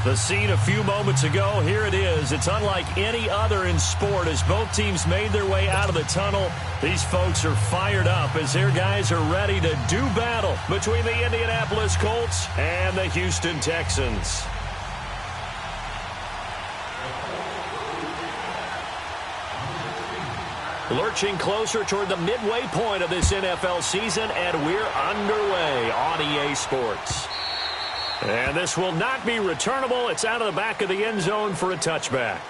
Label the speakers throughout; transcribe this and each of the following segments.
Speaker 1: The scene a few moments ago, here it is. It's unlike any other in sport as both teams made their way out of the tunnel. These folks are fired up as their guys are ready to do battle between the Indianapolis Colts and the Houston Texans. Lurching closer toward the midway point of this NFL season, and we're underway on EA Sports. And this will not be returnable. It's out of the back of the end zone for a touchback.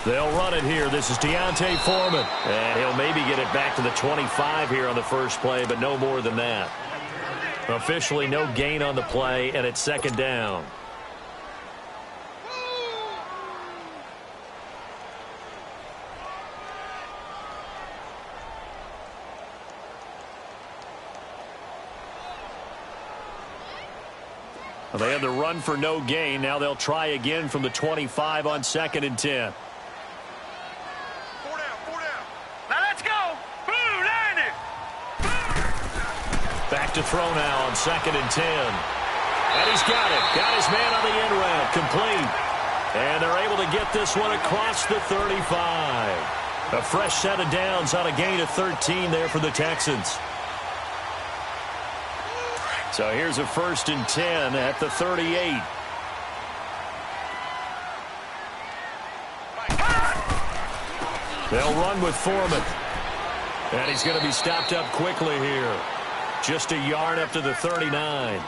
Speaker 1: They'll run it here. This is Deontay Foreman. And he'll maybe get it back to the 25 here on the first play, but no more than that. Officially no gain on the play, and it's second down. Well, they had the run for no gain. Now they'll try again from the 25 on 2nd and 10. Back to throw now on 2nd and 10. And he's got it. Got his man on the end route. Complete. And they're able to get this one across the 35. A fresh set of downs on a gain of 13 there for the Texans. So here's a 1st and 10 at the 38. They'll run with Foreman. And he's going to be stopped up quickly here. Just a yard up to the 39.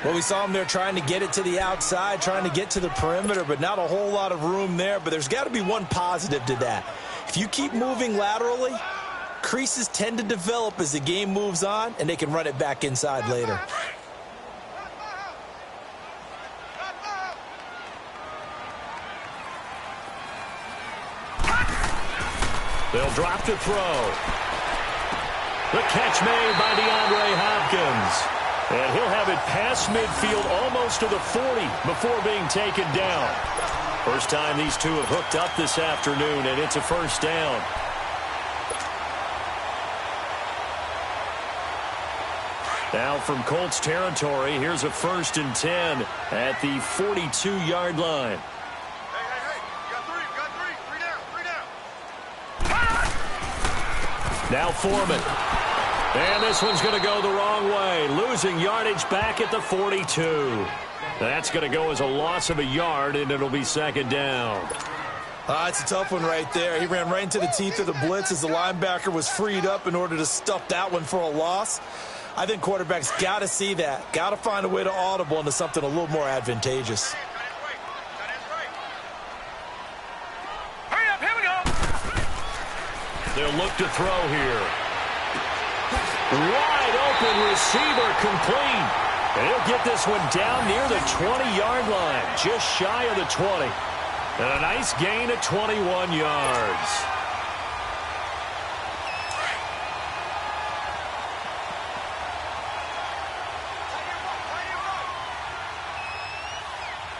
Speaker 2: Well, we saw him there trying to get it to the outside, trying to get to the perimeter, but not a whole lot of room there. But there's got to be one positive to that. If you keep moving laterally, creases tend to develop as the game moves on, and they can run it back inside later.
Speaker 1: They'll drop to throw. The catch made by DeAndre Hopkins. And he'll have it past midfield almost to the 40 before being taken down. First time these two have hooked up this afternoon, and it's a first down. Now from Colts territory, here's a 1st and 10 at the 42-yard line. Now Foreman. And this one's going to go the wrong way. Losing yardage back at the 42. That's going to go as a loss of a yard, and it'll be 2nd down.
Speaker 2: It's a tough one right there. He ran right into the teeth of the blitz as the linebacker was freed up in order to stuff that one for a loss. I think quarterbacks got to see that. Got to find a way to audible into something a little more advantageous.
Speaker 1: They'll look to throw here. Wide open receiver complete. And he'll get this one down near the 20-yard line, just shy of the 20. And a nice gain of 21 yards.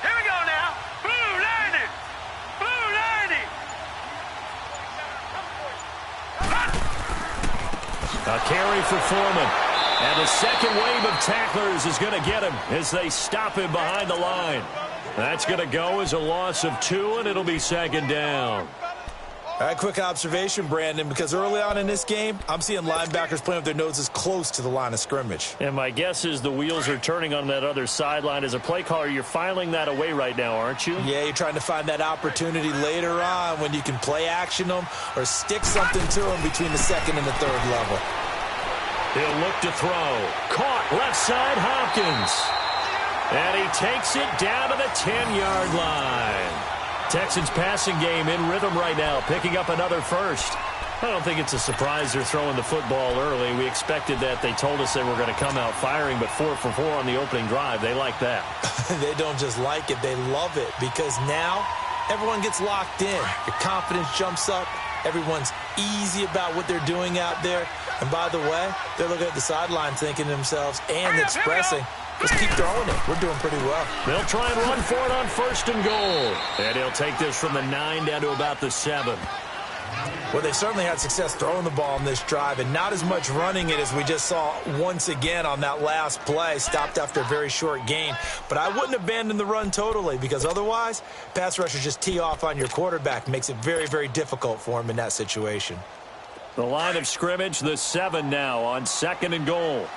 Speaker 3: Here we go now. Blue 90. Blue 90.
Speaker 1: A carry for Foreman. And the second wave of tacklers is going to get him as they stop him behind the line. That's going to go as a loss of 2, and it'll be 2nd down.
Speaker 2: All right, quick observation, Brandon, because early on in this game, I'm seeing linebackers playing with their noses close to the line of scrimmage.
Speaker 1: And my guess is the wheels are turning on that other sideline. As a play caller, you're filing that away right now, aren't you?
Speaker 2: Yeah, you're trying to find that opportunity later on when you can play action them or stick something to them between the 2nd and the 3rd level.
Speaker 1: He'll look to throw. Caught left side, Hopkins. And he takes it down to the 10-yard line. Texans passing game in rhythm right now, picking up another first. I don't think it's a surprise they're throwing the football early. We expected that. They told us they were going to come out firing, but 4 for 4 on the opening drive. They like that.
Speaker 2: They don't just like it, they love it, because now everyone gets locked in. Your confidence jumps up. Everyone's easy about what they're doing out there. And by the way, they're looking at the sideline thinking to themselves and expressing, just keep throwing it. We're doing pretty well.
Speaker 1: They'll try and run for it on 1st and goal. And he'll take this from the 9 down to about the 7.
Speaker 2: Well, they certainly had success throwing the ball in this drive, and not as much running it as we just saw once again on that last play. Stopped after a very short gain. But I wouldn't abandon the run totally, because otherwise, pass rushers just tee off on your quarterback. Makes it very, very difficult for him in that situation.
Speaker 1: The line of scrimmage, the 7 now on 2nd and goal.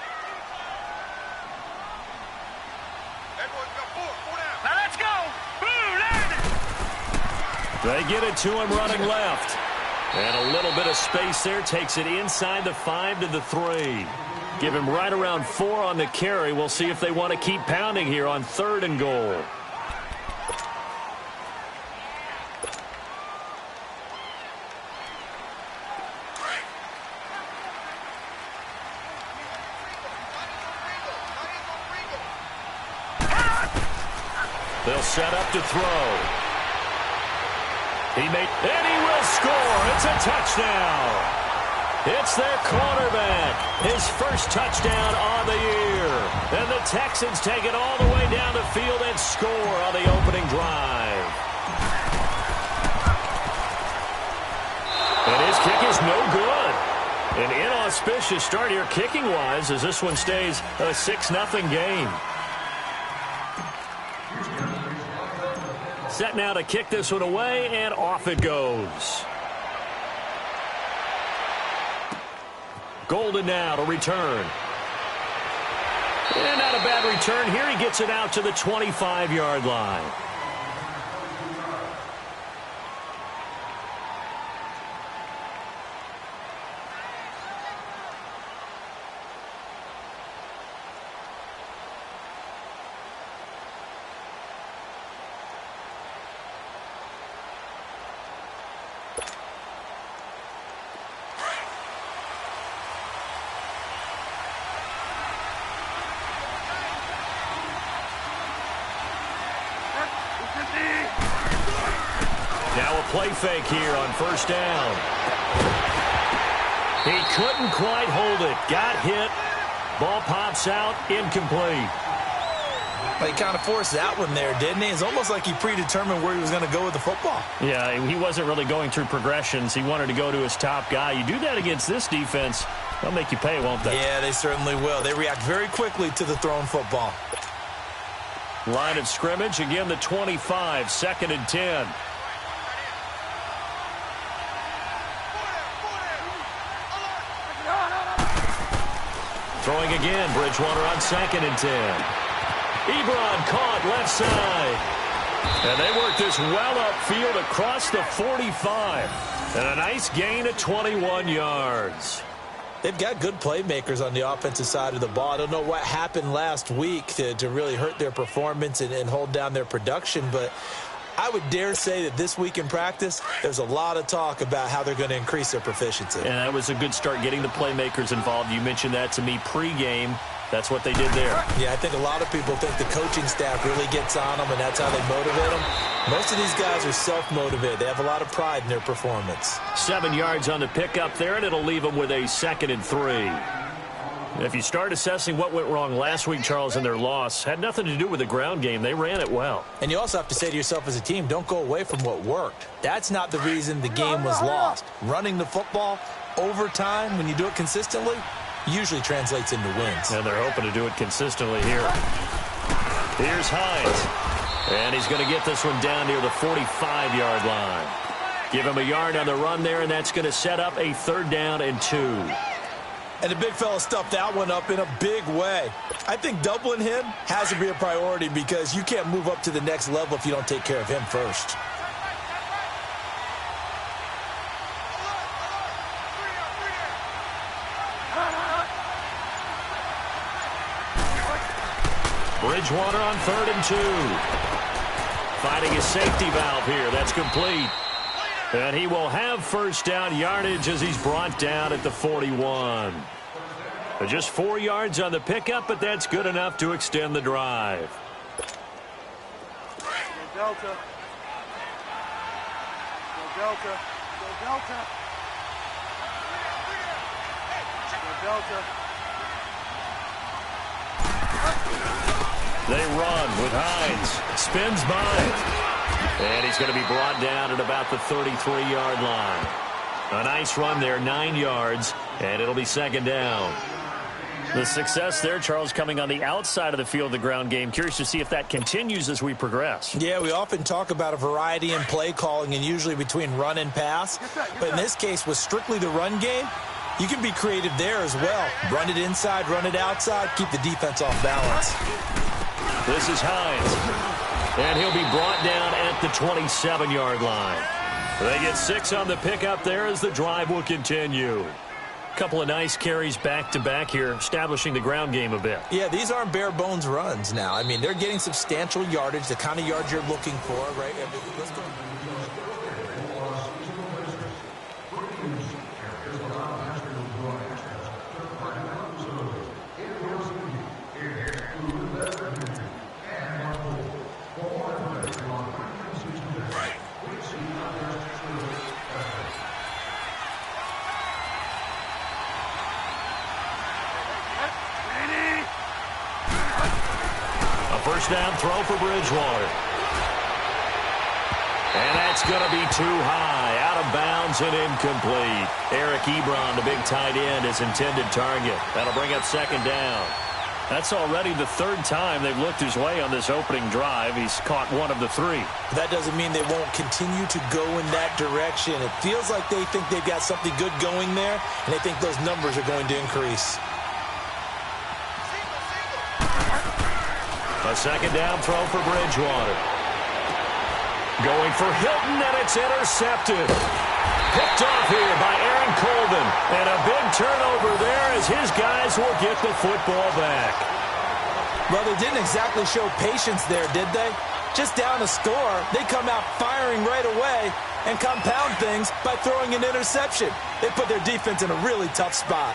Speaker 3: Now let's go. Blue line.
Speaker 1: They get it to him running left. And a little bit of space there. Takes it inside the 5 to the 3. Give him right around 4 on the carry. We'll see if they want to keep pounding here on 3rd and goal. They'll set up to throw. And he will score. It's a touchdown. It's their quarterback. His first touchdown on the year. And the Texans take it all the way down the field and score on the opening drive. And his kick is no good. An inauspicious start here kicking-wise as this one stays a 6-0 game. Set now to kick this one away, and off it goes. Golden now to return. And not a bad return here. He gets it out to the 25-yard line. Now a play fake here on 1st down. He couldn't quite hold it. Got hit. Ball pops out. Incomplete.
Speaker 2: But he kind of forced that one there, didn't he? It's almost like he predetermined where he was going to go with the football.
Speaker 1: Yeah, he wasn't really going through progressions. He wanted to go to his top guy. You do that against this defense, they'll make you pay, won't they?
Speaker 2: Yeah, they certainly will. They react very quickly to the thrown football.
Speaker 1: Line of scrimmage, again the 25, 2nd and 10. Throwing again, Bridgewater on 2nd and 10. Ebron caught left side. And they work this well upfield across the 45. And a nice gain of 21 yards.
Speaker 2: They've got good playmakers on the offensive side of the ball. I don't know what happened last week to really hurt their performance and hold down their production, but I would dare say that this week in practice, there's a lot of talk about how they're going to increase their proficiency.
Speaker 1: And that was a good start getting the playmakers involved. You mentioned that to me pregame. That's what they did there.
Speaker 2: Yeah, I think a lot of people think the coaching staff really gets on them, and that's how they motivate them. Most of these guys are self-motivated. They have a lot of pride in their performance.
Speaker 1: 7 yards on the pickup there, and it'll leave them with a 2nd and 3. If you start assessing what went wrong last week, Charles, in their loss, had nothing to do with the ground game. They ran it well.
Speaker 2: And you also have to say to yourself as a team, don't go away from what worked. That's not the reason the game was lost. Running the football over time, when you do it consistently, usually translates into wins.
Speaker 1: And they're hoping to do it consistently here. Here's Hines. And he's going to get this one down near the 45-yard line. Give him a yard on the run there, and that's going to set up a 3rd down and 2.
Speaker 2: And the big fella stuffed that one up in a big way. I think doubling him has to be a priority because you can't move up to the next level if you don't take care of him first.
Speaker 1: Bridgewater on 3rd and 2. Finding a safety valve here. That's complete. And he will have 1st down yardage as he's brought down at the 41. Just 4 yards on the pickup, but that's good enough to extend the drive.
Speaker 3: Delta. Delta.
Speaker 1: They run with Hines. Spins by. And he's going to be brought down at about the 33-yard line. A nice run there, 9 yards, and it'll be second down.
Speaker 4: The success there, Charles, coming on the outside of the field, the ground game. Curious to see if that continues as we progress.
Speaker 2: Yeah, we often talk about a variety in play calling and usually between run and pass. But in this case, with strictly the run game, you can be creative there as well. Run it inside, run it outside, keep the defense off balance.
Speaker 1: This is Hines. And he'll be brought down at the 27-yard line. They get 6 on the pickup there as the drive will continue. Couple of nice carries back-to-back here, establishing the ground game a bit.
Speaker 2: Yeah, these aren't bare-bones runs now. I mean, they're getting substantial yardage, the kind of yards you're looking for, right? I mean, let's go.
Speaker 1: First down throw for Bridgewater. And that's going to be too high. Out of bounds and incomplete. Eric Ebron, the big tight end, is intended target. That'll bring up second down.
Speaker 4: That's already the 3rd time they've looked his way on this opening drive. He's caught 1 of the 3.
Speaker 2: That doesn't mean they won't continue to go in that direction. It feels like they think they've got something good going there, and they think those numbers are going to increase.
Speaker 1: A second down throw for Bridgewater. Going for Hilton, and it's intercepted. Picked off here by Aaron Colvin. And a big turnover there as his guys will get the football back.
Speaker 2: Well, they didn't exactly show patience there, did they? Just down a score, they come out firing right away and compound things by throwing an interception. They put their defense in a really tough spot.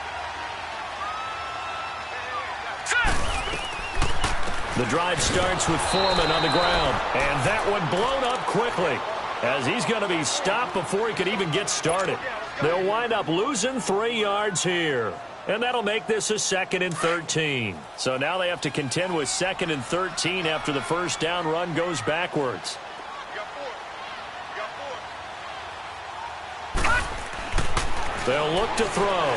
Speaker 1: The drive starts with Foreman on the ground. And that one blown up quickly as he's going to be stopped before he could even get started. They'll wind up losing 3 yards here. And that'll make this a 2nd and 13. So now they have to contend with 2nd and 13 after the first down run goes backwards. They'll look to throw.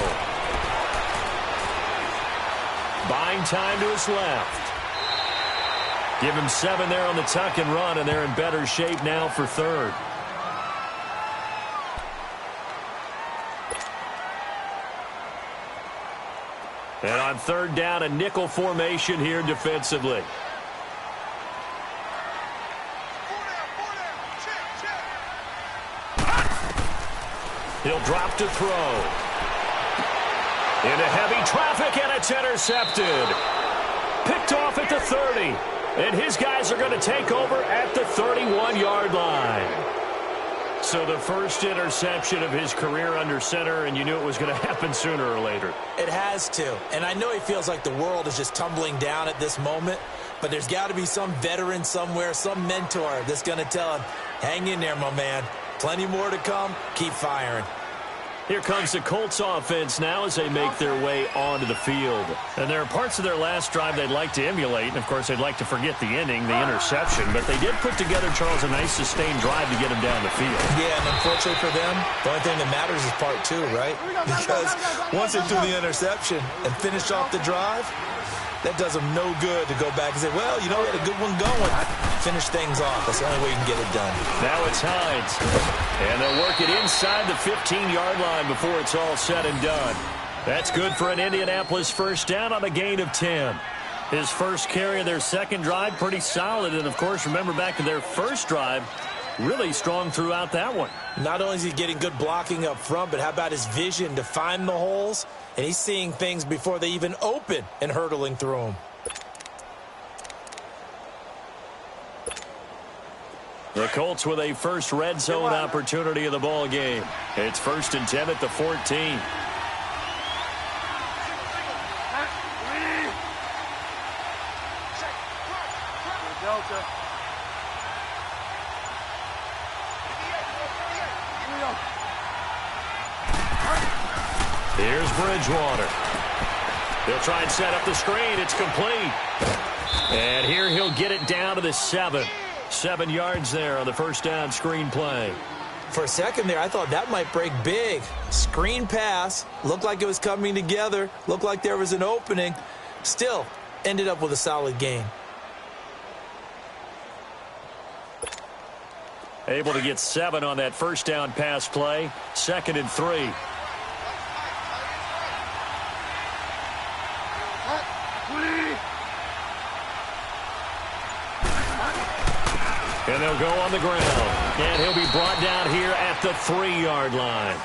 Speaker 1: Buying time to his left. Give him 7 there on the tuck and run, and they're in better shape now for 3rd. And on 3rd down, a nickel formation here defensively. He'll drop to throw. Into heavy traffic, and it's intercepted. Picked off at the 30. And his guys are going to take over at the 31-yard line. So the first interception of his career under center, and you knew it was going to happen sooner or later.
Speaker 2: It has to. And I know he feels like the world is just tumbling down at this moment, but there's got to be some veteran somewhere, some mentor that's going to tell him, hang in there, my man. Plenty more to come. Keep firing.
Speaker 1: Here comes the Colts offense now as they make their way onto the field.
Speaker 4: And there are parts of their last drive they'd like to emulate. And, of course, they'd like to forget the inning, the interception. But they did put together, Charles, a nice sustained drive to get him down the field.
Speaker 2: Yeah, and unfortunately for them, the only thing that matters is part 2, right? Because once they threw the interception and finished off the drive, that does them no good to go back and say, well, you know, we had a good one going. Finish things off. That's the only way you can get it done.
Speaker 1: Now it's Hines. And they'll work it inside the 15-yard line before it's all said and done. That's good for an Indianapolis first down on a gain of 10. His first carry of their 2nd drive, pretty solid. And, of course, remember back to their first drive, really strong throughout that one.
Speaker 2: Not only is he getting good blocking up front, but how about his vision to find the holes? And he's seeing things before they even open and hurtling through them.
Speaker 1: The Colts with a first red zone opportunity of the ball game. It's 1st and 10 at the 14. Here's Bridgewater. They'll try and set up the screen. It's complete. And here he'll get it down to the 7. 7 yards there on the first down screen play.
Speaker 2: For a second there, I thought that might break big. Screen pass. Looked like it was coming together. Looked like there was an opening. Still, ended up with a solid gain.
Speaker 1: Able to get 7 on that first down pass play. 2nd and 3. And they'll go on the ground. And he'll be brought down here at the 3-yard line.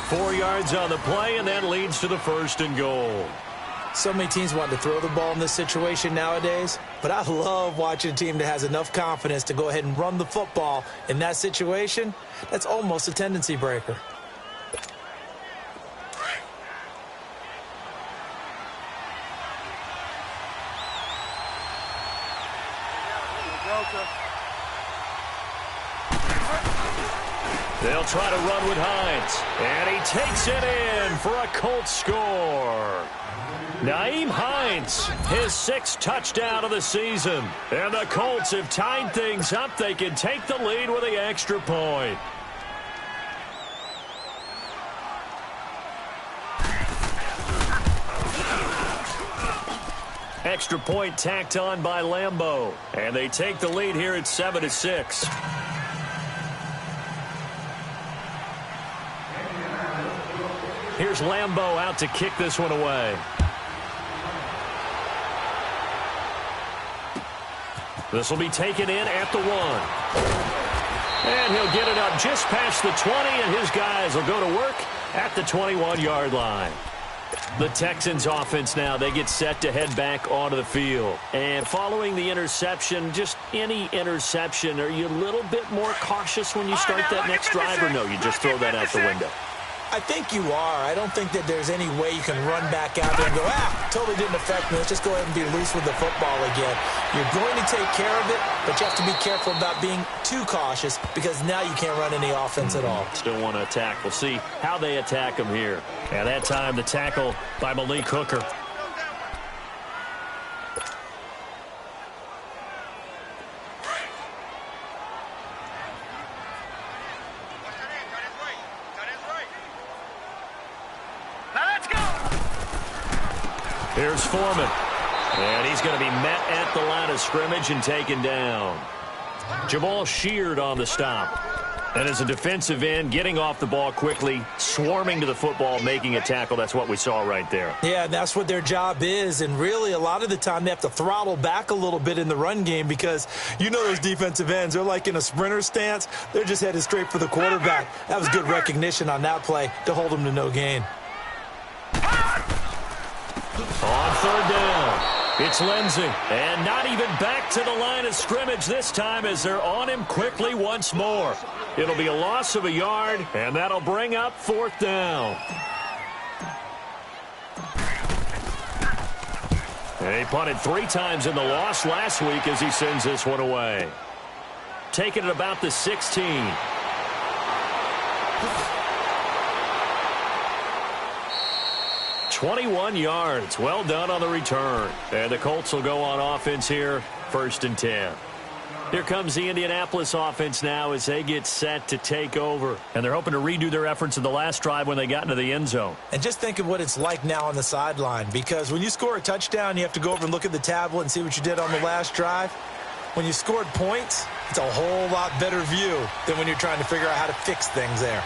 Speaker 1: 4 yards on the play, and that leads to the 1st and goal.
Speaker 2: So many teams want to throw the ball in this situation nowadays, but I love watching a team that has enough confidence to go ahead and run the football in that situation. That's almost a tendency breaker.
Speaker 1: They'll try to run with Hines, and he takes it in for a Colts score. Nyheim Hines, his 6th touchdown of the season. And the Colts have tied things up. They can take the lead with the extra point. Extra point tacked on by Lambeau. And they take the lead here at 7-6. Here's Lambeau out to kick this one away. This will be taken in at the 1. And he'll get it up just past the 20, and his guys will go to work at the 21-yard line. The Texans offense now, they get set to head back onto the field. And following the interception, just any interception, are you a little bit more cautious when you start that next drive, or no, you just throw that out the window?
Speaker 2: I think you are. I don't think that there's any way you can run back out there and go, totally didn't affect me. Let's just go ahead and be loose with the football again. You're going to take care of it, but you have to be careful about being too cautious because now you can't run any offense at all.
Speaker 1: Still want to attack. We'll see how they attack him here. At that time, the tackle by Malik Hooker. Here's Foreman. And he's going to be met at the line of scrimmage and taken down. Jamal Sheard on the stop. And as a defensive end, getting off the ball quickly, swarming to the football, making a tackle. That's what we saw right there.
Speaker 2: Yeah, that's what their job is. And really, a lot of the time, they have to throttle back a little bit in the run game because you know those defensive ends, they're like in a sprinter stance. They're just headed straight for the quarterback. That was good recognition on that play to hold them to no gain.
Speaker 1: On 3rd down, it's Lindsey. And not even back to the line of scrimmage this time as they're on him quickly once more. It'll be a loss of a yard, and that'll bring up 4th down. And he punted 3 times in the loss last week as he sends this one away. Taking it about the 16. 21 yards. Well done on the return. And the Colts will go on offense here, 1st and 10. Here comes the Indianapolis offense now as they get set to take over. And they're hoping to redo their efforts in the last drive when they got into the end zone.
Speaker 2: And just think of what it's like now on the sideline, because when you score a touchdown, you have to go over and look at the tablet and see what you did on the last drive. When you scored points, it's a whole lot better view than when you're trying to figure out how to fix things there.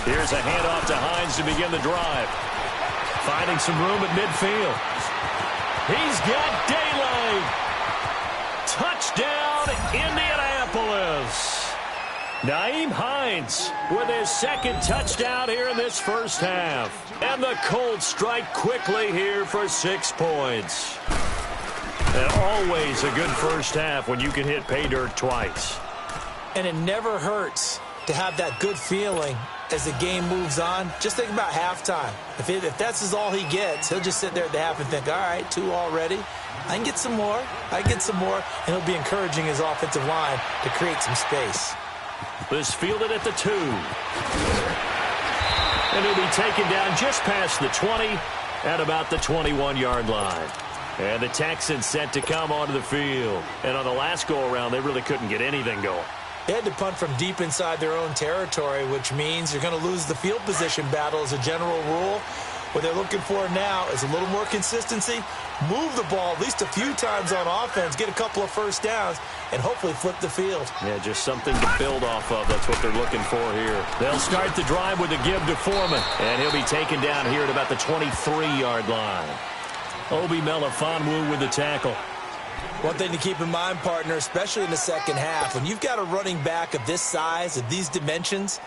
Speaker 1: Here's a handoff to Hines to begin the drive. Finding some room at midfield. He's got daylight. Touchdown, Indianapolis. Nyheim Hines with his 2nd touchdown here in this first half. And the Colts strike quickly here for 6 points. And always a good first half when you can hit pay dirt twice.
Speaker 2: And it never hurts to have that good feeling as the game moves on. Just think about halftime. If that's all he gets, he'll just sit there at the half and think, all right, 2 already. I can get some more. I can get some more. And he'll be encouraging his offensive line to create some space.
Speaker 1: This fielded at the 2. And he'll be taken down just past the 20 at about the 21-yard line. And the Texans set to come onto the field. And on the last go-around, they really couldn't get anything going.
Speaker 2: They had to punt from deep inside their own territory, which means you're going to lose the field position battle as a general rule. What they're looking for now is a little more consistency, move the ball at least a few times on offense, get a couple of first downs, and hopefully flip the field.
Speaker 1: Yeah, just something to build off of. That's what they're looking for here. They'll start the drive with a give to Foreman, and he'll be taken down here at about the 23-yard line. Obi Melifonwu with the tackle.
Speaker 2: One thing to keep in mind, partner, especially in the second half, when you've got a running back of this size, of these dimensions,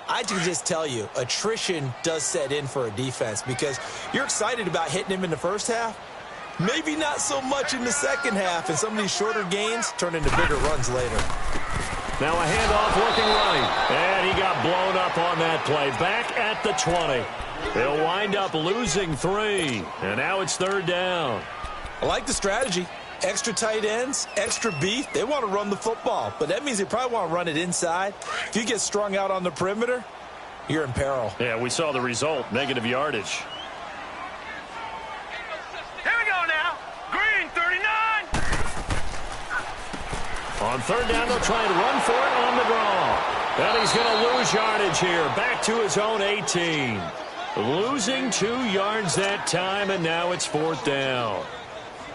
Speaker 2: I can just tell you, attrition does set in for a defense because you're excited about hitting him in the first half. Maybe not so much in the second half, and some of these shorter gains turn into bigger runs later.
Speaker 1: Now a handoff looking right, and he got blown up on that play. Back at the 20. They'll wind up losing 3, and now it's third down.
Speaker 2: I like the strategy. Extra tight ends, extra beef. They want to run the football, but that means they probably want to run it inside. If you get strung out on the perimeter, you're in peril.
Speaker 1: Yeah, we saw the result, negative yardage.
Speaker 3: Here we go now. Green 39.
Speaker 1: On third down, they'll try and run for it on the draw. And he's going to lose yardage here, back to his own 18. Losing 2 yards that time, and now it's fourth down.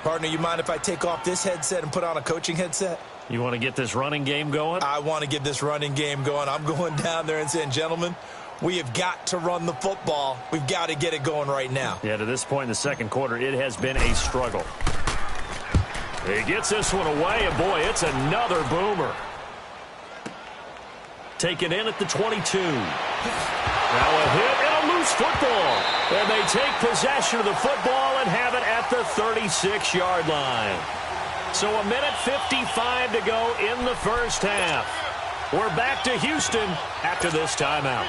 Speaker 2: Partner, you mind if I take off this headset and put on a coaching headset?
Speaker 1: You want to get this running game going?
Speaker 2: I want to get this running game going. I'm going down there and saying, gentlemen, we have got to run the football. We've got to get it going right now.
Speaker 1: Yeah, to this point in the second quarter, it has been a struggle. He gets this one away, and boy, it's another boomer. Taken in at the 22. Now a hit and a loose football. And they take possession of the football and have it at the 36-yard line. So a minute 55 to go in the first half. We're back to Houston after this timeout.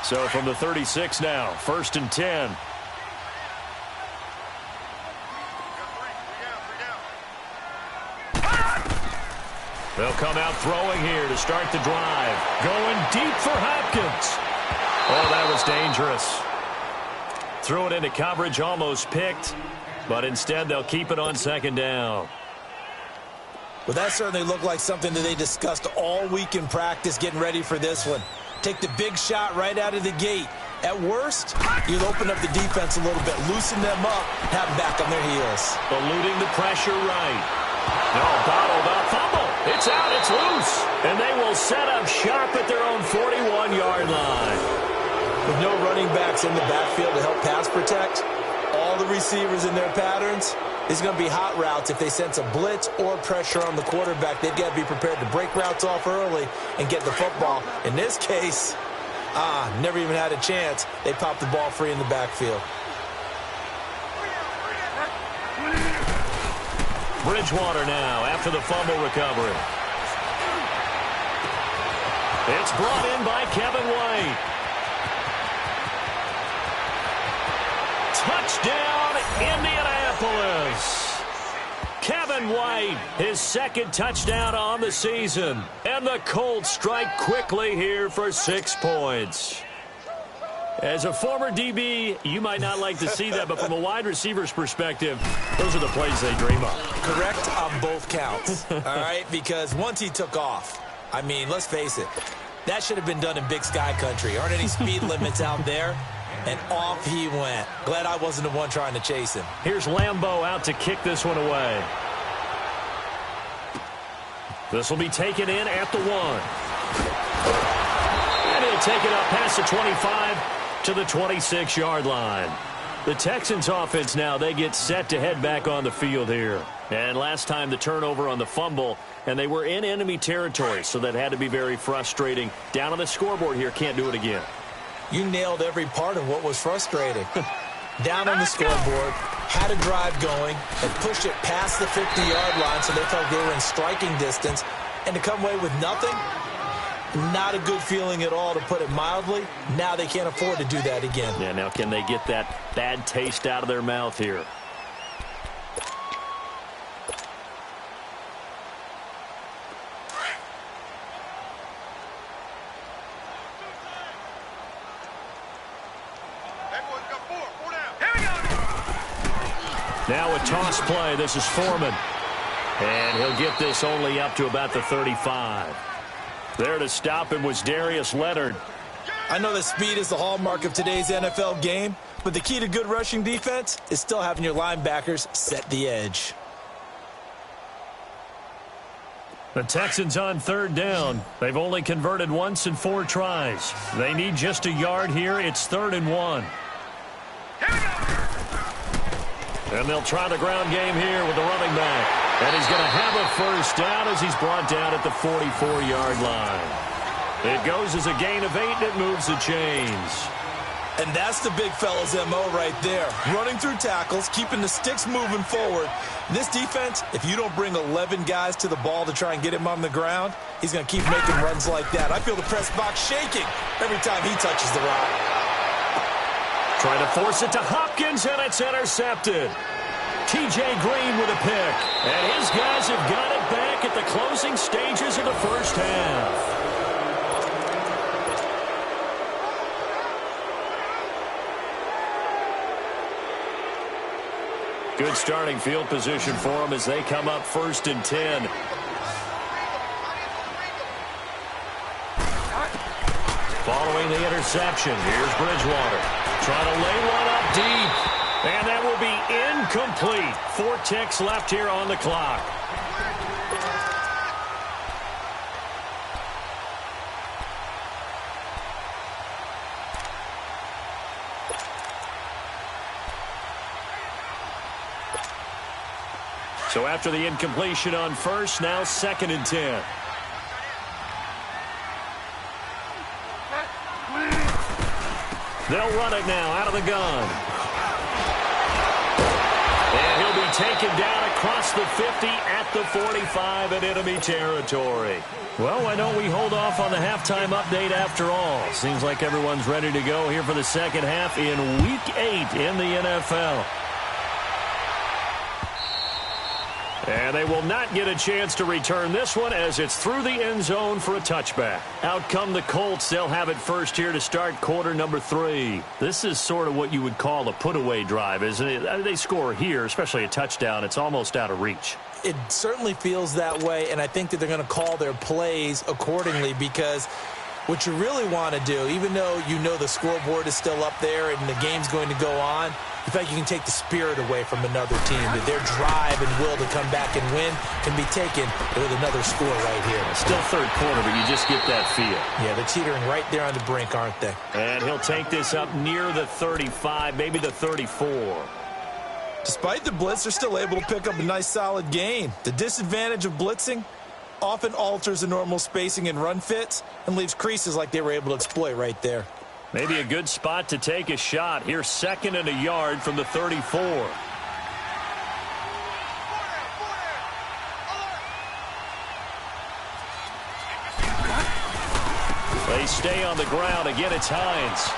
Speaker 1: So from the 36 now, 1st and 10. They'll come out throwing here to start the drive. Going deep for Hopkins. Oh, that was dangerous. Threw it into coverage, almost picked. But instead, they'll keep it on second down.
Speaker 2: Well, that certainly looked like something that they discussed all week in practice getting ready for this one. Take the big shot right out of the gate. At worst, you'll open up the defense a little bit, loosen them up, have them back on their heels.
Speaker 1: Eluding the pressure right. No, bottled up, fumble. It's out, it's loose. And they will set up shop at their own 41-yard line.
Speaker 2: With no running backs in the backfield to help pass protect, all the receivers in their patterns, it's going to be hot routes. If they sense a blitz or pressure on the quarterback, they've got to be prepared to break routes off early and get the football. In this case, never even had a chance. They popped the ball free in the backfield.
Speaker 1: Bridgewater now after the fumble recovery. It's brought in by Kevin White. Touchdown, Indianapolis. Kevin White, his second touchdown on the season. And the Colts strike quickly here for 6 points. As a former DB, you might not like to see that, but from a wide receiver's perspective, those are the plays they dream of.
Speaker 2: Correct on both counts, all right? Because once he took off, I mean, let's face it, that should have been done in Big Sky Country. Aren't any speed limits out there? And off he went. Glad I wasn't the one trying to chase him.
Speaker 1: Here's Lambeau out to kick this one away. This will be taken in at the 1. And he'll take it up past the 25 to the 26-yard line. The Texans offense now, they get set to head back on the field here. And last time the turnover on the fumble, and they were in enemy territory, so that had to be very frustrating. Down on the scoreboard here, can't do it again.
Speaker 2: You nailed every part of what was frustrating. Down on the scoreboard, had a drive going, and pushed it past the 50-yard line so they felt they were in striking distance, and to come away with nothing, not a good feeling at all, to put it mildly. Now they can't afford to do that again.
Speaker 1: Yeah, now can they get that bad taste out of their mouth here? Now a toss play. This is Foreman. And he'll get this only up to about the 35. There to stop him was Darius Leonard.
Speaker 2: I know that speed is the hallmark of today's NFL game, but the key to good rushing defense is still having your linebackers set the edge.
Speaker 1: The Texans on third down. They've only converted once in 4 tries. They need just a yard here. It's 3rd and 1. And they'll try the ground game here with the running back. And he's going to have a first down as he's brought down at the 44-yard line. It goes as a gain of 8, and it moves the chains.
Speaker 2: And that's the big fella's MO right there. Running through tackles, keeping the sticks moving forward. This defense, if you don't bring 11 guys to the ball to try and get him on the ground, he's going to keep making runs like that. I feel the press box shaking every time he touches the rock.
Speaker 1: Trying to force it to Hopkins, and it's intercepted. T.J. Green with a pick. And his guys have got it back at the closing stages of the first half. Good starting field position for them as they come up 1st and 10. Following the interception, here's Bridgewater. Trying to lay one up deep. And that will be incomplete. 4 ticks left here on the clock. So after the incompletion on first, now 2nd and 10. They'll run it now out of the gun. And he'll be taken down across the 50 at the 45 in enemy territory. Well, why don't we hold off on the halftime update after all? Seems like everyone's ready to go here for the second half in Week 8 in the NFL. And they will not get a chance to return this one as it's through the end zone for a touchback. Out come the Colts. They'll have it first here to start quarter number 3. This is sort of what you would call a put-away drive, isn't it? I mean, they score here, especially a touchdown. It's almost out of reach.
Speaker 2: It certainly feels that way, and I think that they're going to call their plays accordingly because what you really want to do, even though you know the scoreboard is still up there and the game's going to go on, in fact, you can take the spirit away from another team. That their drive and will to come back and win can be taken with another score right here.
Speaker 1: Still third quarter, but you just get that feel.
Speaker 2: Yeah, they're teetering right there on the brink, aren't they?
Speaker 1: And he'll take this up near the 35, maybe the 34.
Speaker 2: Despite the blitz, they're still able to pick up a nice solid gain. The disadvantage of blitzing often alters the normal spacing and run fits and leaves creases like they were able to exploit right there.
Speaker 1: Maybe a good spot to take a shot. Here's 2nd and a yard from the 34. They stay on the ground. Again, it's Hines.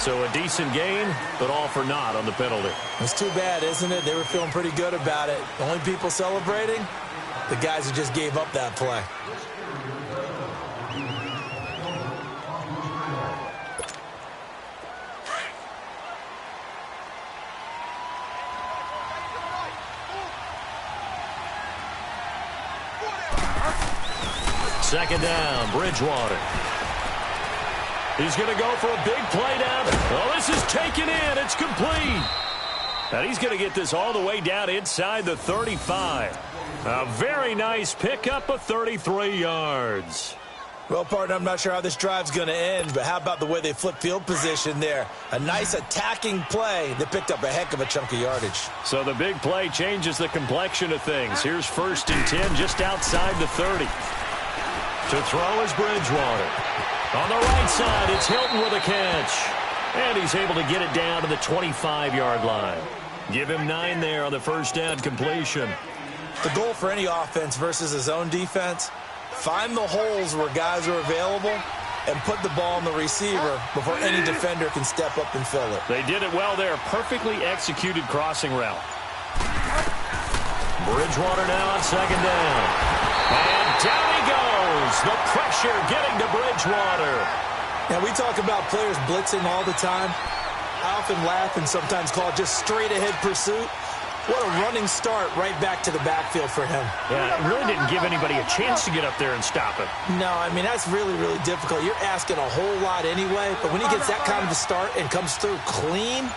Speaker 1: So a decent gain, but all for naught on the penalty.
Speaker 2: It's too bad, isn't it? They were feeling pretty good about it. The only people celebrating, the guys who just gave up that play.
Speaker 1: Second down, Bridgewater. He's going to go for a big play down. Oh, this is taken in. It's complete. And he's going to get this all the way down inside the 35. A very nice pickup of 33 yards.
Speaker 2: Well, partner, I'm not sure how this drive's going to end, but how about the way they flip field position there? A nice attacking play that picked up a heck of a chunk of yardage.
Speaker 1: So the big play changes the complexion of things. Here's 1st and 10 just outside the 30. To throw is Bridgewater. On the right side, it's Hilton with a catch. And he's able to get it down to the 25-yard line. Give him 9 there on the first down completion.
Speaker 2: The goal for any offense versus his own defense, find the holes where guys are available and put the ball on the receiver before any defender can step up and fill it.
Speaker 1: They did it well there. Perfectly executed crossing route. Bridgewater now on 2nd down. And down he goes. The pressure getting to Bridgewater.
Speaker 2: Now, we talk about players blitzing all the time. I often laugh and sometimes call it just straight-ahead pursuit. What a running start right back to the backfield for him.
Speaker 4: Yeah, it really didn't give anybody a chance to get up there and stop him.
Speaker 2: No, I mean, that's really, really difficult. You're asking a whole lot anyway, but when he gets that kind of a start and comes through clean,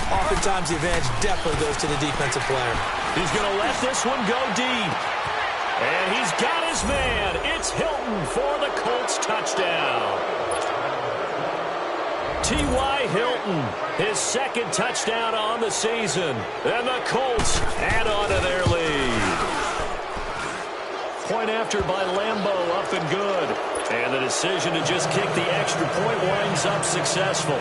Speaker 2: oftentimes the advantage definitely goes to the defensive player.
Speaker 1: He's going to let this one go deep. And he's got his man. It's Hilton for the Colts touchdown. T.Y. Hilton, his second touchdown on the season. And the Colts add on to their lead. Point after by Lambeau, up and good. And the decision to just kick the extra point winds up successful.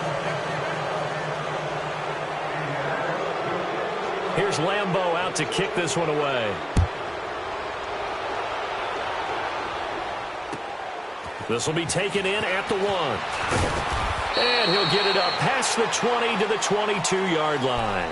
Speaker 1: Here's Lambeau out to kick this one away. This will be taken in at the 1. And he'll get it up past the 20 to the 22-yard line.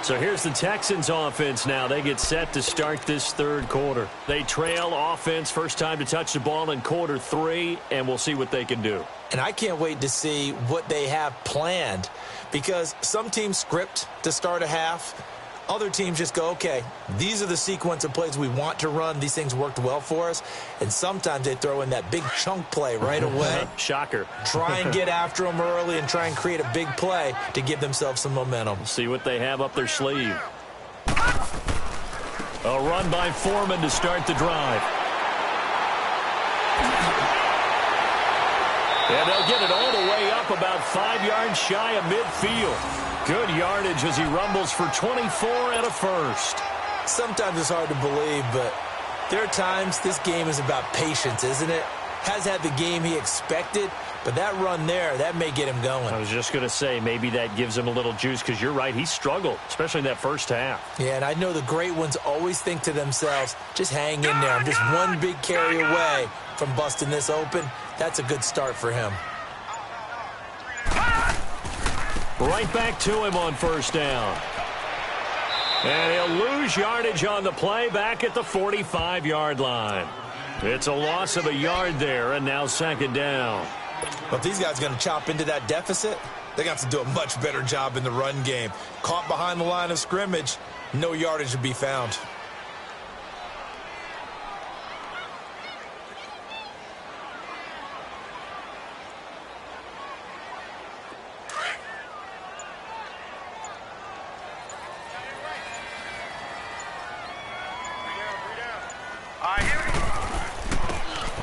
Speaker 1: So here's the Texans offense now. They get set to start this third quarter. They trail offense, first time to touch the ball in quarter 3, and we'll see what they can do.
Speaker 2: And I can't wait to see what they have planned, because some teams script to start a half. Other teams just go, okay, these are the sequence of plays we want to run. These things worked well for us. And sometimes they throw in that big chunk play right away.
Speaker 4: Shocker.
Speaker 2: Try and get after them early and try and create a big play to give themselves some momentum.
Speaker 1: See what they have up their sleeve. A run by Foreman to start the drive. And they'll get it all the way up about 5 yards shy of midfield. Good yardage as he rumbles for 24 and a first.
Speaker 2: Sometimes it's hard to believe, but there are times this game is about patience, isn't it? Has had the game he expected, but that run there, that may get him going.
Speaker 4: I was just going to say, maybe that gives him a little juice, because you're right, he struggled, especially in that first half.
Speaker 2: Yeah, and I know the great ones always think to themselves, just hang in there. I'm just one big carry away from busting this open. That's a good start for him.
Speaker 1: Right back to him on first down. And he'll lose yardage on the play back at the 45-yard line. It's a loss of a yard there, and now second down.
Speaker 2: Well, if these guys are going to chop into that deficit, they're going to have to do a much better job in the run game. Caught behind the line of scrimmage, no yardage to be found.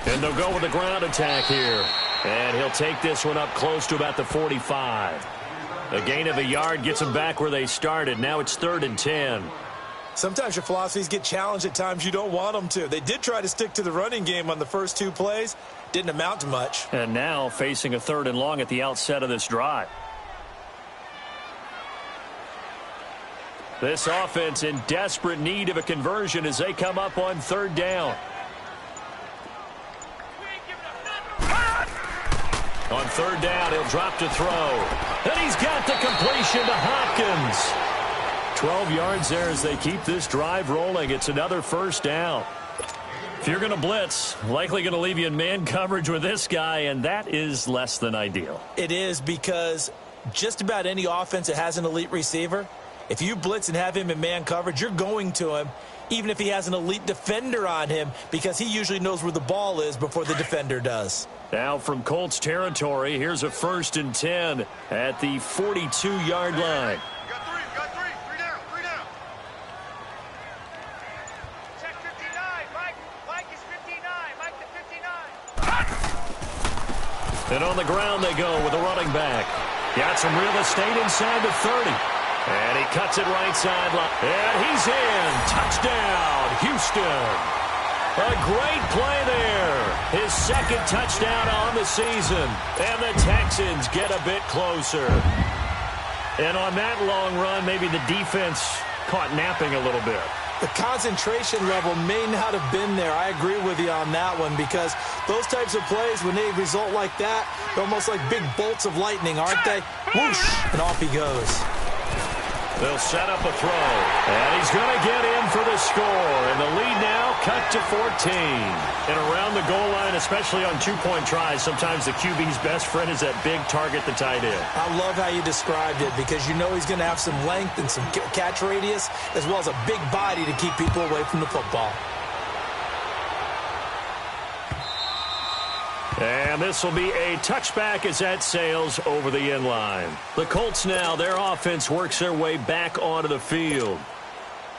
Speaker 1: And they'll go with a ground attack here. And he'll take this one up close to about the 45. A gain of a yard gets them back where they started. Now it's 3rd and 10.
Speaker 2: Sometimes your philosophies get challenged at times you don't want them to. They did try to stick to the running game on the first 2 plays. Didn't amount to much.
Speaker 4: And now facing a 3rd and long at the outset of this drive.
Speaker 1: This offense in desperate need of a conversion as they come up on 3rd down. On 3rd down, he'll drop to throw. And he's got the completion to Hopkins. 12 yards there as they keep this drive rolling. It's another first down. If you're going to blitz, likely going to leave you in man coverage with this guy, and that is less than ideal.
Speaker 2: It is, because just about any offense that has an elite receiver, if you blitz and have him in man coverage, you're going to him, even if he has an elite defender on him, because he usually knows where the ball is before the defender does.
Speaker 1: Now from Colts territory, here's a 1st and 10 at the 42-yard line.
Speaker 3: Got three down. Check 59, Mike is 59, Mike to 59.
Speaker 1: And on the ground they go with a running back. Got some real estate inside the 30. And he cuts it right sideline. And he's in. Touchdown, Houston. A great play there. His 2nd touchdown on the season. And the Texans get a bit closer.
Speaker 4: And on that long run, maybe the defense caught napping a little bit.
Speaker 2: The concentration level may not have been there. I agree with you on that one, because those types of plays, when they result like that, they're almost like big bolts of lightning, aren't they? Whoosh, and off he goes.
Speaker 1: They'll set up a throw. And he's going to get in for the score. And the lead now cut to 14. And around the goal line, especially on two-point tries, sometimes the QB's best friend is that big target, the tight end.
Speaker 2: I love how you described it because you know he's going to have some length and some catch radius as well as a big body to keep people away from the football.
Speaker 1: And this will be a touchback as that sails over the end line. The Colts now, their offense works their way back onto the field.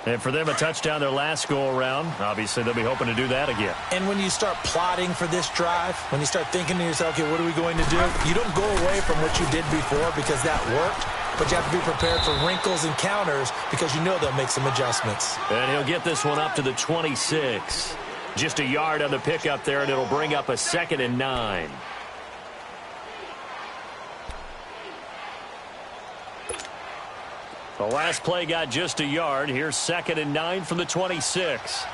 Speaker 1: And for them, a touchdown their last go-around. Obviously, they'll be hoping to do that again.
Speaker 2: And when you start plotting for this drive, when you start thinking to yourself, okay, what are we going to do? You don't go away from what you did before because that worked, but you have to be prepared for wrinkles and counters because you know they'll make some adjustments.
Speaker 1: And he'll get this one up to the 26. Just a yard on the pickup there, and it'll bring up a 2nd and 9. The last play got just a yard. Here's 2nd and 9 from the 26.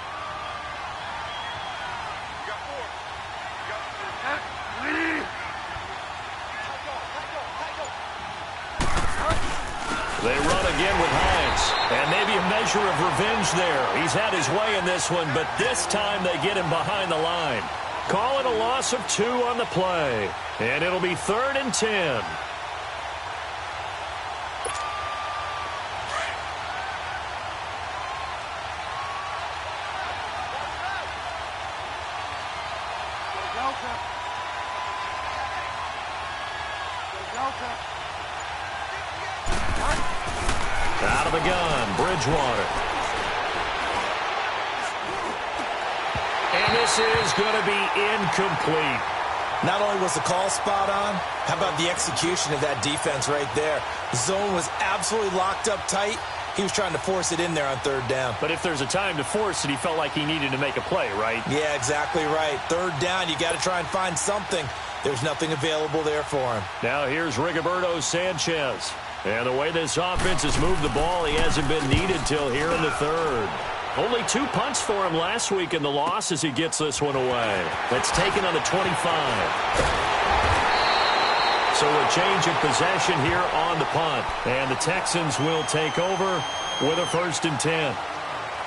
Speaker 1: They run again with Hines. And maybe a measure of revenge there. He's had his way in this one, but this time they get him behind the line. Call it a loss of 2 on the play. And it'll be 3rd and 10. Out of the gun, Bridgewater. And this is going to be incomplete.
Speaker 2: Not only was the call spot on, how about the execution of that defense right there? The zone was absolutely locked up tight. He was trying to force it in there on 3rd down.
Speaker 1: But if there's a time to force it, he felt like he needed to make a play, right?
Speaker 2: Yeah, exactly right. 3rd down, you got to try and find something. There's nothing available there for him.
Speaker 1: Now here's Rigoberto Sanchez. And the way this offense has moved the ball, he hasn't been needed till here in the 3rd. Only 2 punts for him last week in the loss as he gets this one away. That's taken on the 25. So a change of possession here on the punt. And the Texans will take over with a 1st and 10.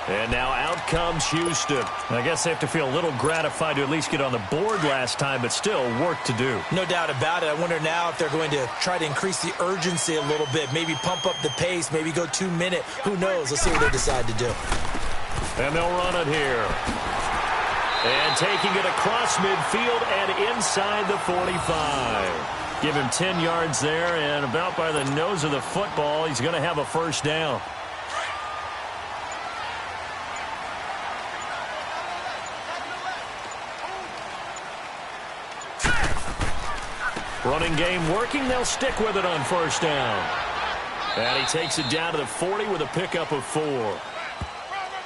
Speaker 1: And now out comes Houston. I guess they have to feel a little gratified to at least get on the board last time, but still work to do.
Speaker 2: No doubt about it. I wonder now if they're going to try to increase the urgency a little bit, maybe pump up the pace, maybe go 2-minute. Who knows? Let's see what they decide to do.
Speaker 1: And they'll run it here. And taking it across midfield and inside the 45. Give him 10 yards there, and about by the nose of the football, he's going to have a 1st down. Running game working. They'll stick with it on 1st down. And he takes it down to the 40 with a pickup of 4.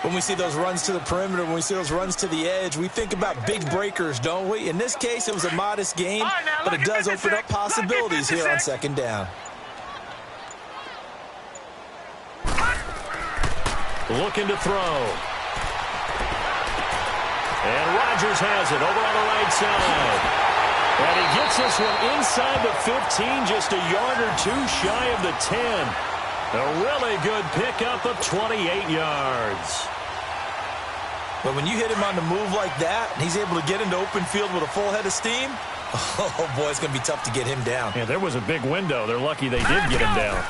Speaker 2: When we see those runs to the perimeter, when we see those runs to the edge, we think about big breakers, don't we? In this case, it was a modest game, but it does open up possibilities here on 2nd down.
Speaker 1: Looking to throw. And Rodgers has it over on the right side. And he gets this one inside the 15, just a yard or 2 shy of the 10. A really good pickup of 28 yards.
Speaker 2: But when you hit him on the move like that, and he's able to get into open field with a full head of steam, oh, boy, it's going to be tough to get him down.
Speaker 1: Yeah, there was a big window. They're lucky they did get him down.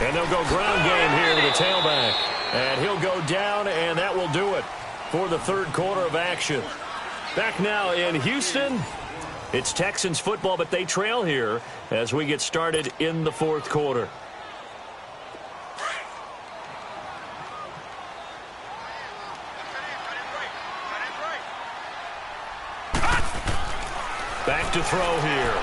Speaker 1: And they'll go ground game here with a tailback. And he'll go down, and that will do it for the 3rd quarter of action. Back now in Houston. It's Texans football, but they trail here as we get started in the 4th quarter. Back to throw here.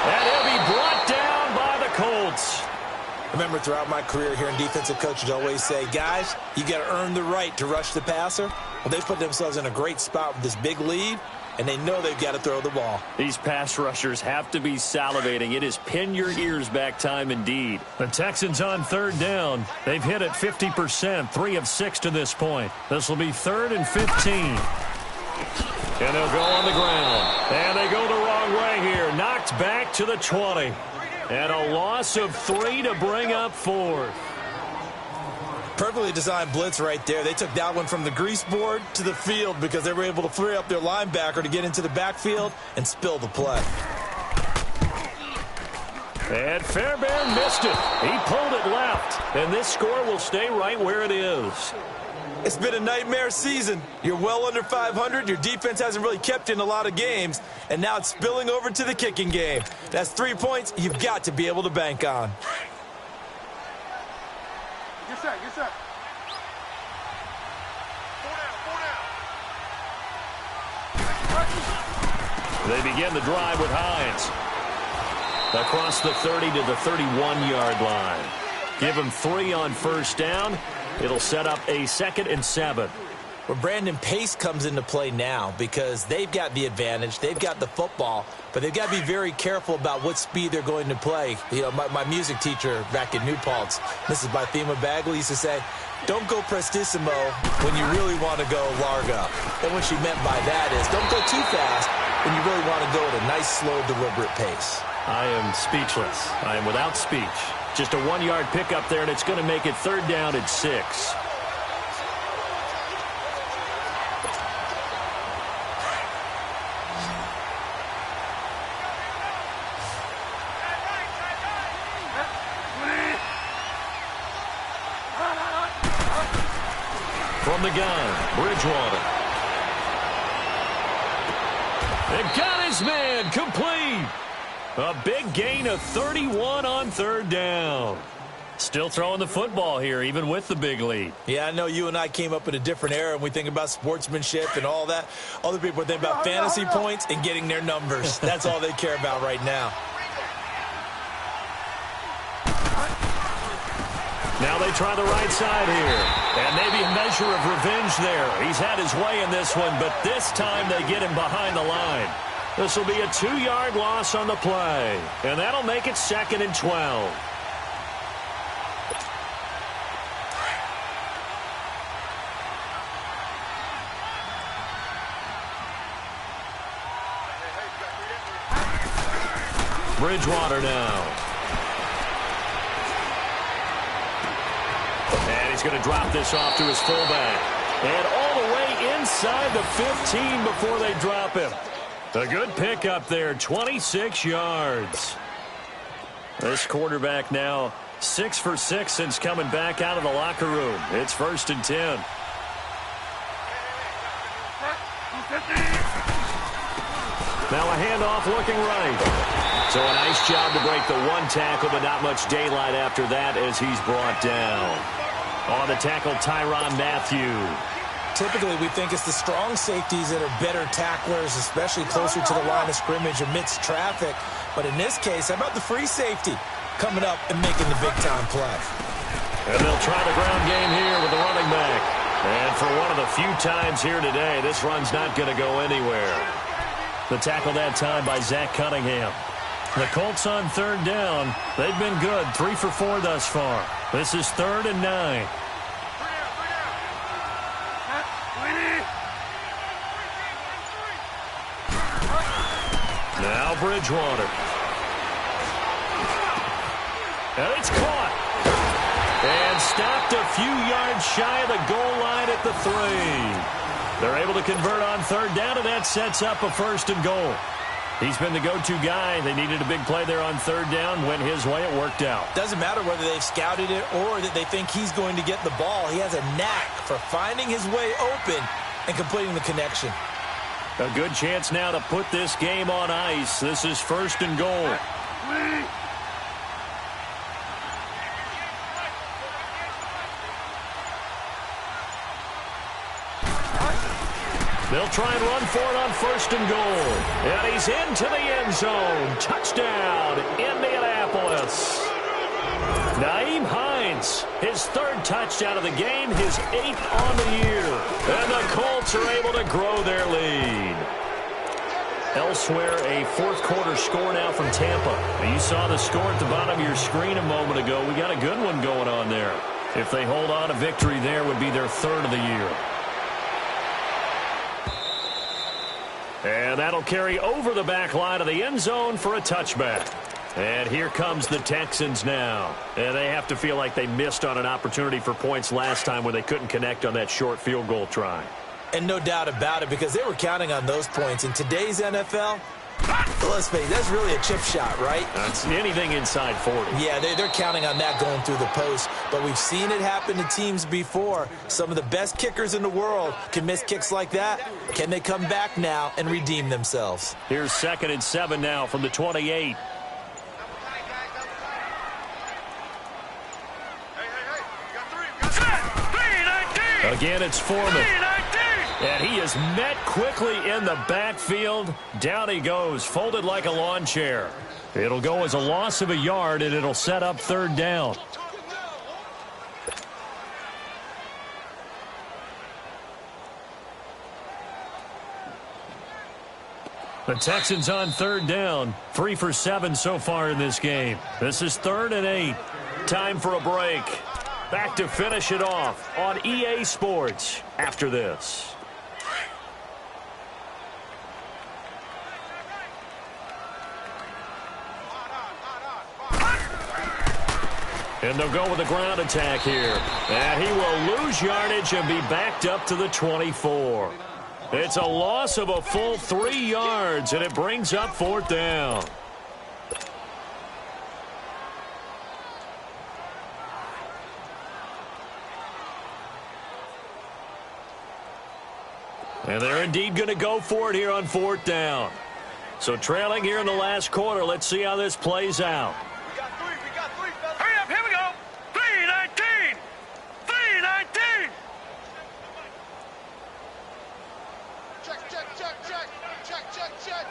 Speaker 1: And he'll be brought down by the Colts.
Speaker 2: I remember throughout my career hearing defensive coaches always say, guys, you got to earn the right to rush the passer. Well, they put themselves in a great spot with this big lead, and they know they've got to throw the ball.
Speaker 1: These pass rushers have to be salivating. It is pin your ears back time indeed. The Texans on 3rd down. They've hit it 50%, 3 of 6 to this point. This will be 3rd and 15. And they'll go on the ground. And they go the wrong way here. Knocked back to the 20. And a loss of 3 to bring up 4th.
Speaker 2: Perfectly designed blitz right there. They took that one from the grease board to the field because they were able to free up their linebacker to get into the backfield and spill the play.
Speaker 1: And Fairbairn missed it. He pulled it left. And this score will stay right where it is.
Speaker 2: It's been a nightmare season. You're well under 500. Your defense hasn't really kept you in a lot of games. And now it's spilling over to the kicking game. That's 3 points you've got to be able to bank on.
Speaker 3: Yes, sir. Yes, sir.
Speaker 1: They begin the drive with Hines. Across the 30 to the 31-yard line. Give him 3 on first down. It'll set up a 2nd and 7.
Speaker 2: Well, Brandon, pace comes into play now because they've got the advantage. They've got the football, but they've got to be very careful about what speed they're going to play. You know, my music teacher back in New Paltz, Mrs. Bythema Bagley, used to say, don't go prestissimo when you really want to go largo. And what she meant by that is don't go too fast when you really want to go at a nice, slow, deliberate pace.
Speaker 1: I am speechless. I am without speech. Just a 1-yard pickup there, and it's going to make it 3rd down and 6. From the gun, Bridgewater. And got his man complete. A big gain of 31 on 3rd down. Still throwing the football here, even with the big lead.
Speaker 2: Yeah, I know you and I came up in a different era, and we think about sportsmanship and all that. Other people think about fantasy points and getting their numbers. That's all they care about right now.
Speaker 1: Now they try the right side here. And maybe a measure of revenge there. He's had his way in this one, but this time they get him behind the line. This will be a 2-yard loss on the play. And that'll make it 2nd and 12. Bridgewater now. And he's going to drop this off to his fullback. And all the way inside the 15 before they drop him. A good pickup there, 26 yards. This quarterback now 6 for 6 since coming back out of the locker room. It's 1st and 10. Now a handoff looking right. So a nice job to break the 1 tackle, but not much daylight after that as he's brought down. On the tackle, Tyrann Mathieu.
Speaker 2: Typically, we think it's the strong safeties that are better tacklers, especially closer to the line of scrimmage amidst traffic. But in this case, how about the free safety coming up and making the big-time play?
Speaker 1: And they'll try the ground game here with the running back. And for one of the few times here today, this run's not going to go anywhere. The tackle that time by Zach Cunningham. The Colts on 3rd down. They've been good, 3 for 4 thus far. This is 3rd and 9. Now Bridgewater. And it's caught. And stopped a few yards shy of the goal line at the 3. They're able to convert on 3rd down, and that sets up a 1st and goal. He's been the go-to guy. They needed a big play there on 3rd down. Went his way. It worked out.
Speaker 2: Doesn't matter whether they've scouted it or that they think he's going to get the ball. He has a knack for finding his way open and completing the connection.
Speaker 1: A good chance now to put this game on ice. This is 1st and goal. They'll try and run for it on 1st and goal. And he's into the end zone. Touchdown, Indianapolis. Nyheim Hines, his 3rd touchdown of the game, his 8th on the year. And the Colts are able to grow their lead. Elsewhere, a 4th quarter score now from Tampa. You saw the score at the bottom of your screen a moment ago. We got a good one going on there. If they hold on, a victory there would be their 3rd of the year. And that'll carry over the back line of the end zone for a touchback. And here comes the Texans now. And they have to feel like they missed on an opportunity for points last time when they couldn't connect on that short field goal try.
Speaker 2: And no doubt about it, because they were counting on those points. In today's NFL, let's face it, that's really a chip shot, right?
Speaker 1: That's anything inside 40.
Speaker 2: Yeah, they're counting on that going through the post. But we've seen it happen to teams before. Some of the best kickers in the world can miss kicks like that. Can they come back now and redeem themselves?
Speaker 1: Here's 2nd and 7 now from the 28. Again, it's Foreman. And he is met quickly in the backfield. Down he goes, folded like a lawn chair. It'll go as a loss of a yard, and it'll set up 3rd down. The Texans on 3rd down. 3 for 7 so far in this game. This is 3rd and 8. Time for a break. Back to finish it off on EA Sports after this. And they'll go with a ground attack here. And he will lose yardage and be backed up to the 24. It's a loss of a full 3 yards, and it brings up 4th down. And they're indeed going to go for it here on 4th down. So trailing here in the last quarter. Let's see how this plays out.
Speaker 3: We got three, fellas. Hurry up, here we go. 3-19. 3-19. Check.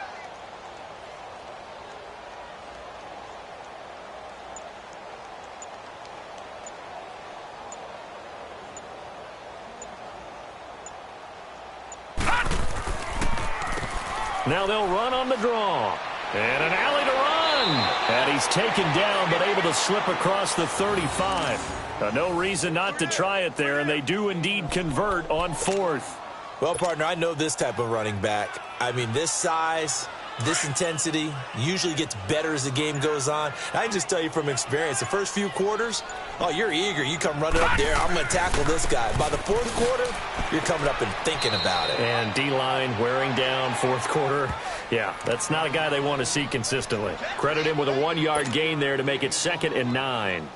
Speaker 1: Now they'll run on the draw. And an alley to run. And he's taken down but able to slip across the 35. No reason not to try it there, and they do indeed convert on 4th.
Speaker 2: Well, partner, I know this type of running back. I mean, this size, this intensity usually gets better as the game goes on. I can just tell you from experience, the first few quarters, oh, you're eager. You come running up there. I'm going to tackle this guy. By the 4th quarter, you're coming up and thinking about it.
Speaker 1: And D-line wearing down 4th quarter. Yeah, that's not a guy they want to see consistently. Credit him with a 1-yard gain there to make it 2nd and 9.